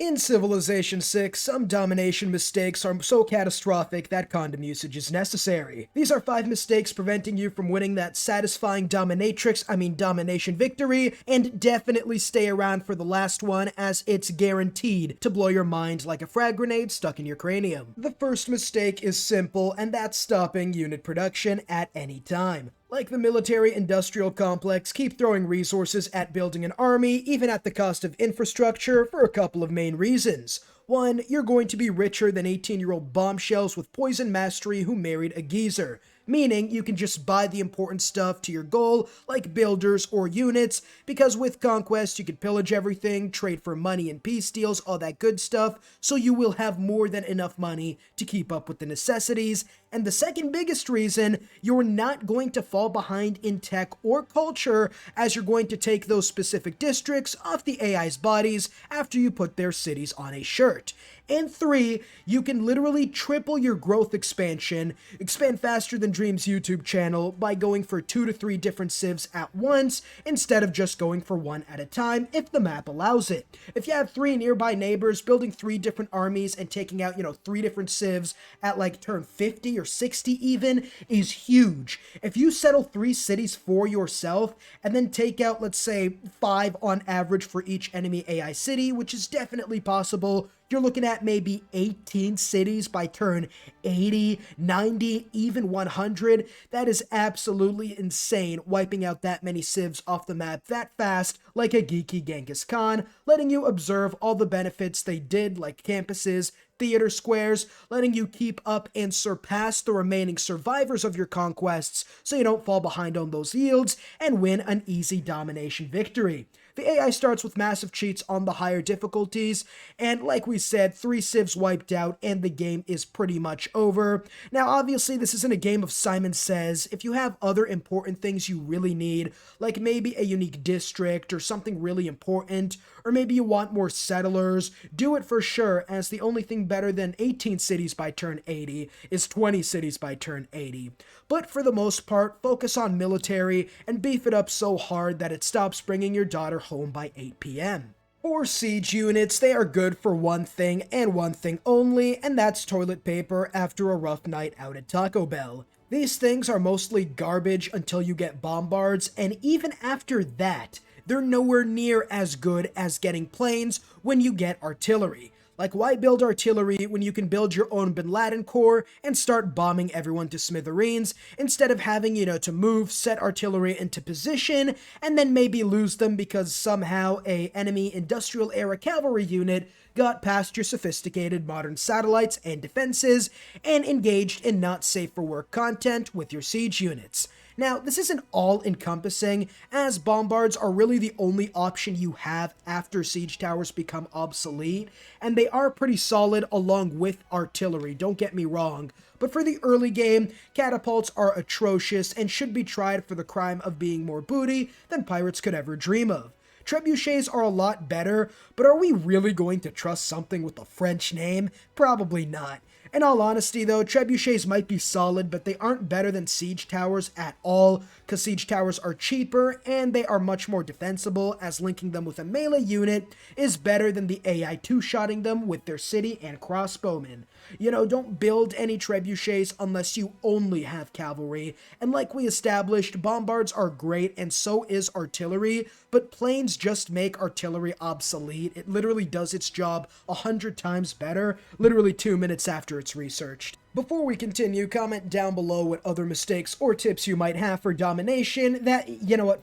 In Civilization 6, some domination mistakes are so catastrophic that condom usage is necessary. These are 5 mistakes preventing you from winning that satisfying domination victory, and definitely stay around for the last one as it's guaranteed to blow your mind like a frag grenade stuck in your cranium. The first mistake is simple, and that's stopping unit production at any time. Like the military-industrial complex, keep throwing resources at building an army, even at the cost of infrastructure, for a couple of main reasons. 1, you're going to be richer than 18-year-old bombshells with poison mastery who married a geezer, meaning you can just buy the important stuff to your goal, like builders or units, because with Conquest you can pillage everything, trade for money and peace deals, all that good stuff, so you will have more than enough money to keep up with the necessities. And the second biggest reason, you're not going to fall behind in tech or culture, as you're going to take those specific districts off the AI's bodies after you put their cities on a shirt. And 3, you can literally triple your growth expansion, expand faster than Dream's YouTube channel, by going for 2 to 3 different civs at once, instead of just going for 1 at a time if the map allows it. If you have 3 nearby neighbors, building 3 different armies and taking out, 3 different civs at like turn 50 or 60 even, is huge. If you settle 3 cities for yourself, and then take out, let's say, 5 on average for each enemy AI city, which is definitely possible, you're looking at maybe 18 cities by turn 80, 90, even 100. That is absolutely insane, wiping out that many civs off the map that fast, like a geeky Genghis Khan, letting you observe all the benefits they did, like campuses, theater squares, letting you keep up and surpass the remaining survivors of your conquests so you don't fall behind on those yields and win an easy domination victory. The AI starts with massive cheats on the higher difficulties, and like we said, 3 civs wiped out and the game is pretty much over. Now obviously this isn't a game of Simon Says. If you have other important things you really need, like maybe a unique district or something really important, or maybe you want more settlers, do it for sure, as the only thing better than 18 cities by turn 80 is 20 cities by turn 80. But for the most part, focus on military and beef it up so hard that it stops bringing your daughter home by 8 p.m. For siege units, they are good for one thing and one thing only, and that's toilet paper after a rough night out at Taco Bell. These things are mostly garbage until you get bombards, and even after that, they're nowhere near as good as getting planes when you get artillery. Like, why build artillery when you can build your own Bin Laden core and start bombing everyone to smithereens, instead of having, to move, set artillery into position, and then maybe lose them because somehow a enemy industrial era cavalry unit got past your sophisticated modern satellites and defenses and engaged in not safe for work content with your siege units. Now, this isn't all-encompassing, as bombards are really the only option you have after siege towers become obsolete, and they are pretty solid along with artillery, don't get me wrong. But for the early game, catapults are atrocious and should be tried for the crime of being more booty than pirates could ever dream of. Trebuchets are a lot better, but are we really going to trust something with a French name? Probably not. In all honesty though, trebuchets might be solid, but they aren't better than siege towers at all, because siege towers are cheaper and they are much more defensible, as linking them with a melee unit is better than the AI two-shotting them with their city and crossbowmen. Don't build any trebuchets unless you only have cavalry, and like we established, bombards are great and so is artillery, but planes just make artillery obsolete. It literally does its job 100 times better, literally 2 minutes after it's researched. Before we continue, comment down below what other mistakes or tips you might have for domination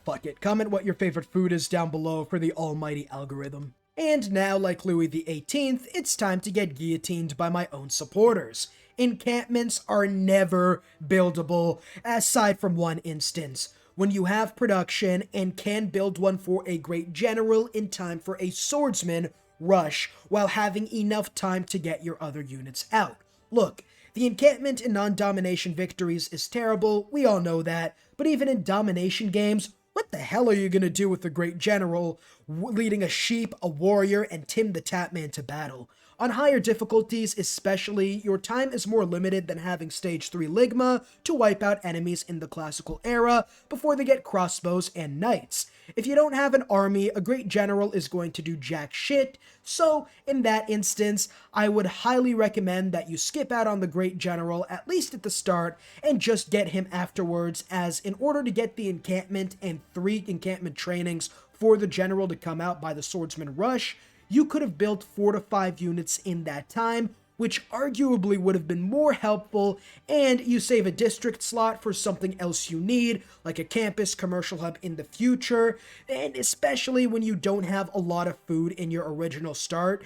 fuck it. Comment what your favorite food is down below for the almighty algorithm. And now, like Louis XVIII, it's time to get guillotined by my own supporters. Encampments are never buildable, aside from one instance. When you have production and can build one for a great general in time for a swordsman, rush while having enough time to get your other units out. Look, the encampment in non-domination victories is terrible, we all know that, but even in domination games, what the hell are you gonna do with a great general leading a sheep, a warrior, and Tim the Tapman to battle. On higher difficulties especially, your time is more limited than having Stage 3 Ligma to wipe out enemies in the classical era before they get crossbows and knights. If you don't have an army, a great general is going to do jack shit, so in that instance, I would highly recommend that you skip out on the great general, at least at the start, and just get him afterwards, as in order to get the encampment and 3 encampment trainings for the general to come out by the swordsman rush, you could have built 4 to 5 units in that time, which arguably would have been more helpful, and you save a district slot for something else you need, like a campus commercial hub in the future, and especially when you don't have a lot of food in your original start,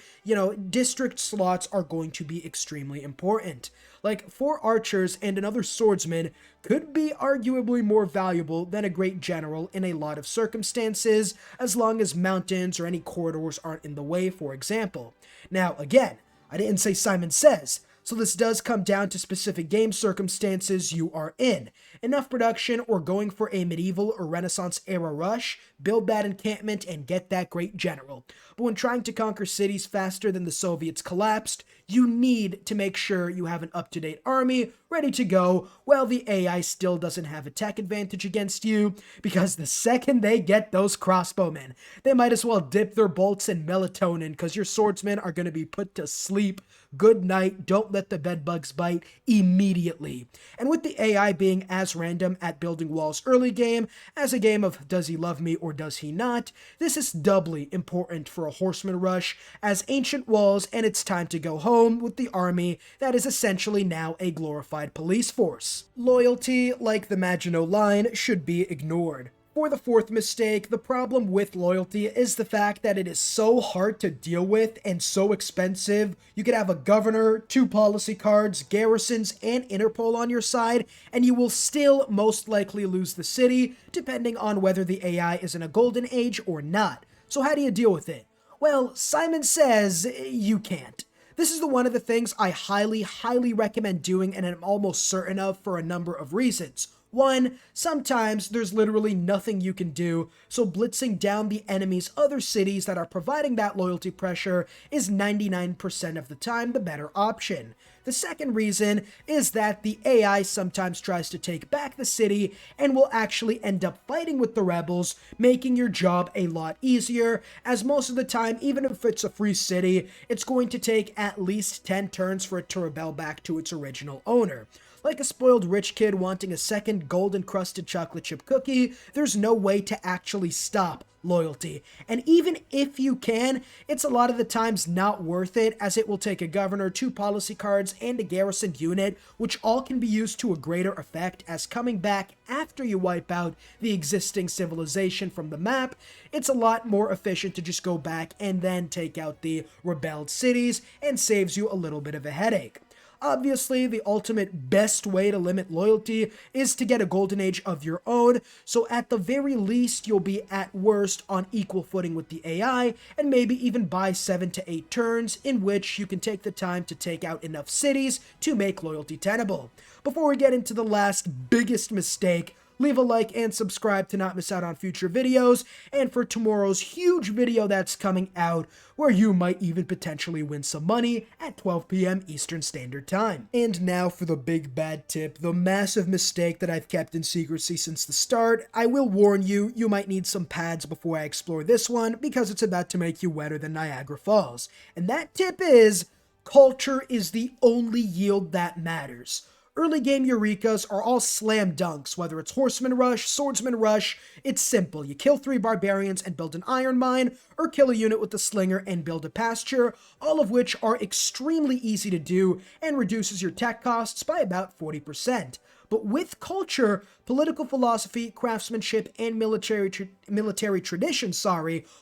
district slots are going to be extremely important. Like, 4 archers and another swordsman could be arguably more valuable than a great general in a lot of circumstances, as long as mountains or any corridors aren't in the way, for example. Now, again, I didn't say Simon Says, so this does come down to specific game circumstances you are in. Enough production or going for a medieval or Renaissance era rush, build that encampment and get that great general. But when trying to conquer cities faster than the Soviets collapsed, you need to make sure you have an up-to-date army ready to go while the AI still doesn't have a tech advantage against you, because the second they get those crossbowmen, they might as well dip their bolts in melatonin, because your swordsmen are going to be put to sleep. Good night, don't let the bedbugs bite immediately. And with the AI being as random at building walls early game as a game of does he love me or does he not, this is doubly important for a horseman rush as ancient walls, and it's time to go home with the army that is essentially now a glorified police force. Loyalty, like the Maginot Line, should be ignored. For the 4th mistake, the problem with loyalty is the fact that it is so hard to deal with and so expensive. You could have a governor, 2 policy cards, garrisons, and Interpol on your side, and you will still most likely lose the city, depending on whether the AI is in a golden age or not. So how do you deal with it? Well, Simon Says you can't. This is one of the things I highly recommend doing, and I'm almost certain of for a number of reasons. 1, sometimes there's literally nothing you can do, so blitzing down the enemy's other cities that are providing that loyalty pressure is 99% of the time the better option. The second reason is that the AI sometimes tries to take back the city and will actually end up fighting with the rebels, making your job a lot easier, as most of the time, even if it's a free city, it's going to take at least 10 turns for it to rebel back to its original owner. Like a spoiled rich kid wanting a second gold-encrusted chocolate chip cookie, there's no way to actually stop loyalty. And even if you can, it's a lot of the times not worth it, as it will take a governor, 2 policy cards, and a garrison unit, which all can be used to a greater effect, as coming back after you wipe out the existing civilization from the map, it's a lot more efficient to just go back and then take out the rebelled cities, and saves you a little bit of a headache. Obviously, the ultimate best way to limit loyalty is to get a golden age of your own, so at the very least, you'll be at worst on equal footing with the AI, and maybe even buy 7 to 8 turns, in which you can take the time to take out enough cities to make loyalty tenable. Before we get into the last biggest mistake, leave a like and subscribe to not miss out on future videos, and for tomorrow's huge video that's coming out, where you might even potentially win some money at 12 p.m. Eastern Standard Time. And now for the big bad tip, the massive mistake that I've kept in secrecy since the start. I will warn you, you might need some pads before I explore this one, because it's about to make you wetter than Niagara Falls. And that tip is, culture is the only yield that matters. Early game Eurekas are all slam dunks, whether it's Horseman Rush, Swordsman Rush. It's simple. You kill 3 barbarians and build an iron mine, or kill a unit with a slinger and build a pasture, all of which are extremely easy to do and reduces your tech costs by about 40%. But with culture, political philosophy, craftsmanship, and military tradition,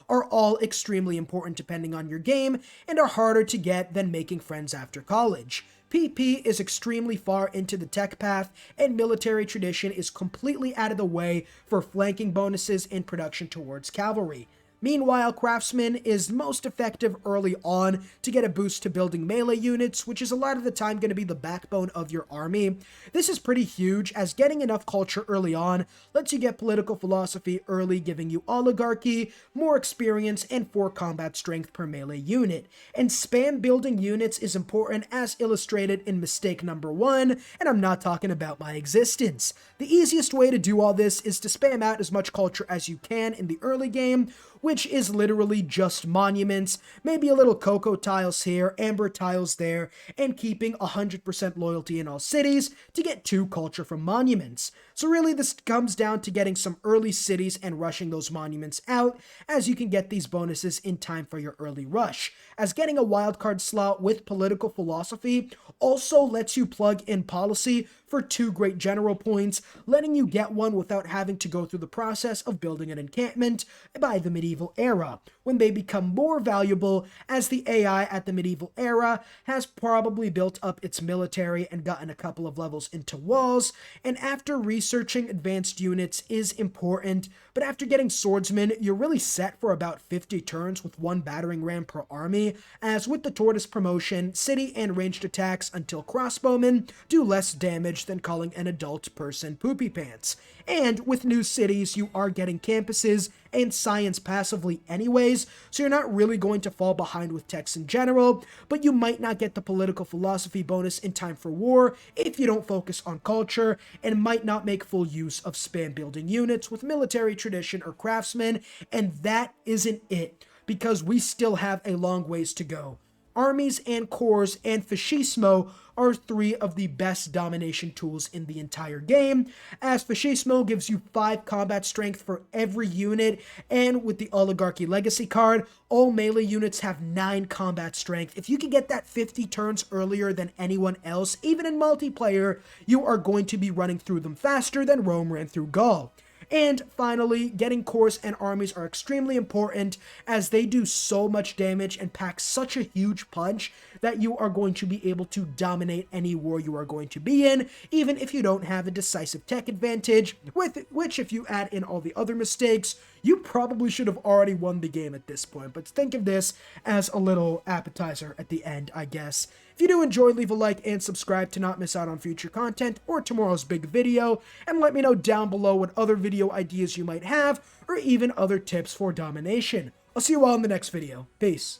are all extremely important depending on your game, and are harder to get than making friends after college. PP is extremely far into the tech path, and military tradition is completely out of the way for flanking bonuses in production towards cavalry. Meanwhile, Craftsman is most effective early on to get a boost to building melee units, which is a lot of the time going to be the backbone of your army. This is pretty huge, as getting enough culture early on lets you get political philosophy early, giving you oligarchy, more experience, and 4 combat strength per melee unit. And spam building units is important, as illustrated in mistake number 1, and I'm not talking about my existence. The easiest way to do all this is to spam out as much culture as you can in the early game, which is literally just monuments, maybe a little cocoa tiles here, amber tiles there, and keeping 100% loyalty in all cities to get 2 culture from monuments. So really this comes down to getting some early cities and rushing those monuments out, as you can get these bonuses in time for your early rush. As getting a wildcard slot with political philosophy also lets you plug in policy for 2 great general points, letting you get one without having to go through the process of building an encampment by the medieval era, when they become more valuable, as the AI at the medieval era has probably built up its military and gotten a couple of levels into walls, and after researching advanced units is important, but after getting swordsman, you're really set for about 50 turns with 1 battering ram per army, as with the tortoise promotion, city and ranged attacks until crossbowmen do less damage than calling an adult person poopy pants. And with new cities, you are getting campuses and science passively anyways, so you're not really going to fall behind with techs in general, but you might not get the political philosophy bonus in time for war if you don't focus on culture, and might not make full use of spam building units with military tradition or craftsmen, and that isn't it, because we still have a long ways to go. Armies and cores and fascismo are 3 of the best domination tools in the entire game, as fascismo gives you 5 combat strength for every unit, and with the oligarchy legacy card, all melee units have 9 combat strength. If you can get that 50 turns earlier than anyone else, even in multiplayer, you are going to be running through them faster than Rome ran through Gaul. And finally, getting cores and armies are extremely important, as they do so much damage and pack such a huge punch that you are going to be able to dominate any war you are going to be in, even if you don't have a decisive tech advantage, with which, if you add in all the other mistakes, you probably should have already won the game at this point. But think of this as a little appetizer at the end, I guess. If you do enjoy, leave a like and subscribe to not miss out on future content or tomorrow's big video, and let me know down below what other video ideas you might have, or even other tips for domination. I'll see you all in the next video. Peace.